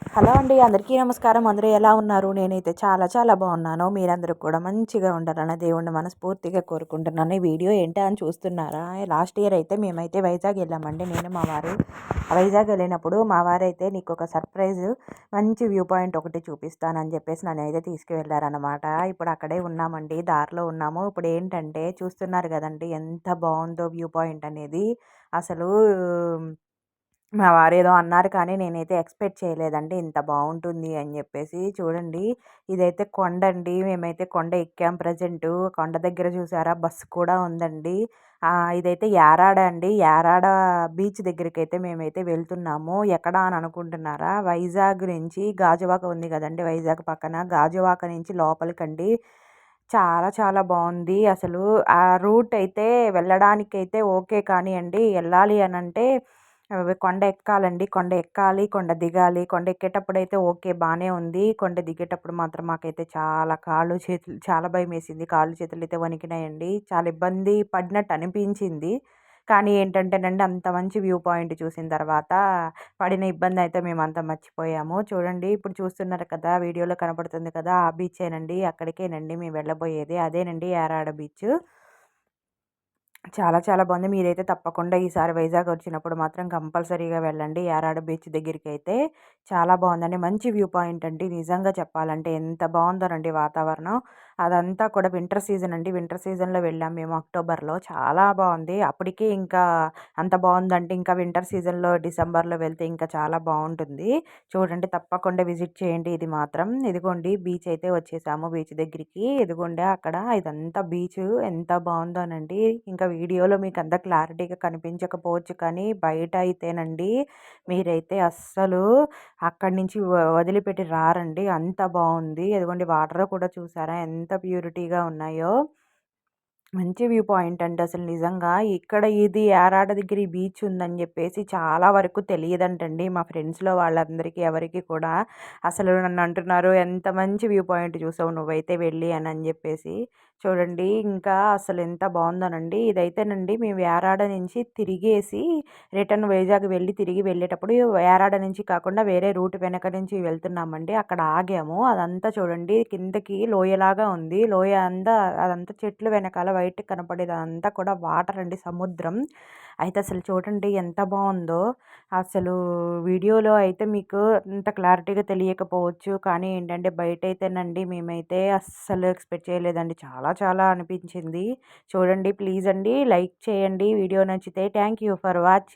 Hello అండి. అందరికీ నమస్కారం. అందరూ ఎలా ఉన్నారు? నేనైతే చాలా చాలా బాగున్నాను. మీరందరూ కూడా మంచిగా ఉండాలని దేవుడిని మనస్ఫూర్తిగా కోరుకుంటున్నాను. ఈ వీడియో ఏంటా అని చూస్తున్నారా? లాస్ట్ ఇయర్ అయితే మేమైతే వైజాగ్ వెళ్ళామండి. నేను మా వారు వైజాగ్ వెళ్ళినప్పుడు మా వారైతే నీకు ఒక సర్ప్రైజ్ మంచి వ్యూ పాయింట్ ఒకటి చూపిస్తానని చెప్పేసి నన్నైతే తీసుకువెళ్ళారనమాట. ఇప్పుడు అక్కడే ఉన్నామండి. దారిలో ఉన్నాము. ఇప్పుడు ఏంటంటే చూస్తున్నారు కదండి ఎంత బాగుందో వ్యూ పాయింట్ అనేది. అసలు మా వారేదో అన్నారు కానీ నేనైతే ఎక్స్‌పెక్ట్ చేయలేదండి ఇంత బావుంటుంది అని జెప్పేసి. చూడండి ఇదైతే కొండండి. మేమైతే కొండ ఎక్కాం ప్రెజెంటు. కొండ దగ్గర చూసారా బస్సు కూడా ఉందండి. ఇదైతే యారాడ అండి. యారాడ బీచ్ దగ్గరికైతే మేమైతే వెళ్తున్నాము. ఎక్కడ అని అనుకుంటున్నారా? వైజాగ్ నుంచి గాజువాక ఉంది గదండీ! వైజాగ్ పక్కన. గాజువాక నుంచి లోపలికండి. చాలా చాలా బావుంది. అసలు ఆ రూట్ అయితే వెళ్ళడానికైతే ఓకే కానియండి. ఎళ్ళాలి అనంటే కొండ ఎక్కాలండి. కొండ ఎక్కాలి, కొండ దిగాలి. కొండ ఎక్కేటప్పుడైతే ఓకే బానే ఉంది. కొండ దిగేటప్పుడు మాత్రం మాకైతే చాలా కాళ్ళు, చేతులు చాలా భయమేసింది. కాళ్ళు, చేతులైతే వణికినాయండి. చాలా ఇబ్బంది పడినట్టు అనిపించింది. కానీ ఏంటంటేనండి అంత మంచి వ్యూ పాయింట్ చూసిన తర్వాత పడిన ఇబ్బందయితే మేమంతా మర్చిపోయాము. చూడండి ఇప్పుడు చూస్తున్నారు కదా! వీడియోలో కనపడుతుంది కదా! ఆ బీచేనండి. అక్కడికేనండి మేము వెళ్ళబోయేది. అదేనండి యారాడ బీచ్. చాలా చాలా బాగుంది. మీరైతే తప్పకుండా ఈసారి వైజాగ్ వచ్చినప్పుడు మాత్రం కంపల్సరీగా వెళ్ళండి. యారాడ బీచ్ దగ్గరికైతే చాలా బాగుందండి. మంచి వ్యూ పాయింట్ అండి. నిజంగా చెప్పాలంటే ఎంత బాగుందోనండి వాతావరణం. అదంతా కూడా వింటర్ సీజన్ అండి. వింటర్ సీజన్‌లో వెళ్ళాం మేము అక్టోబర్‌లో. చాలా బాగుంది. అప్పటికి ఇంకా అంత బాగుందంటే ఇంకా వింటర్ సీజన్‌లో డిసెంబర్‌లో వెళ్తే ఇంకా చాలా బాగుంటుంది. చూడండి తప్పకుండా విజిట్ చేయండి ఇది మాత్రం. ఇదిగోండి బీచ్ అయితే వచ్చేసాము బీచ్ దగ్గరికి. ఇదిగోండి అక్కడ ఇదంతా బీచ్ ఎంత బాగుందోనండి. ఇంకా వీడియోలో మీకు అంత క్లారిటీగా కనిపించకపోవచ్చు కానీ బయట అయితేనండి మీరైతే అస్సలు అక్కడి నుంచి వదిలిపెట్టి రారండి. అంత బాగుంది. ఇదిగోండి వాటర్ కూడా చూసారా ఎంత ప్యూరిటీగా ఉన్నాయో. మంచి వ్యూ పాయింట్ అండి అసలు నిజంగా. ఇక్కడ ఇది యారాడ దగ్గర ఈ బీచ్ ఉందని జెప్పేసి చాలా వరకు తెలియదంటండి. మా ఫ్రెండ్స్‌లో వాళ్ళందరికీ ఎవరికీ కూడా. అసలు నన్ను అంటున్నారు, "ఎంత మంచి వ్యూ పాయింట్ చూసావు నువ్వైతే వెళ్ళి" అని జెప్పేసి. చూడండి ఇంకా అసలు ఎంత బావుందోనండి. ఇదైతేనండి మేము యారాడ నుంచి తిరిగేసి రిటర్న్ వైజాగ్ తిరిగి వెళ్ళేటప్పుడు యారాడ నుంచి కాకుండా వేరే రూట్ వెనక నుంచి వెళ్తున్నామండి. అక్కడ ఆగాము. అదంతా చూడండి కిందకి లోయలాగా ఉంది. లోయ అంతా అదంతా చెట్లు వెనకాల వైట్‌గా కనపడేదంతా కూడా వాటర్ అండి సముద్రం. అయితే అసలు చూడండి ఎంత బావుందో. అసలు వీడియోలో అయితే మీకు అంత క్లారిటీగా తెలియకపోవచ్చు. కానీ ఏంటంటే బయటైతేనండి మేమైతే అస్సలు ఎక్స్‌పెక్ట్ చేయలేదండి. చాలా చాలా అనిపించింది. చూడండి ప్లీజ్ అండి లైక్ చేయండి. వీడియో నచ్చితే థ్యాంక్ యూ ఫర్ వాచింగ్.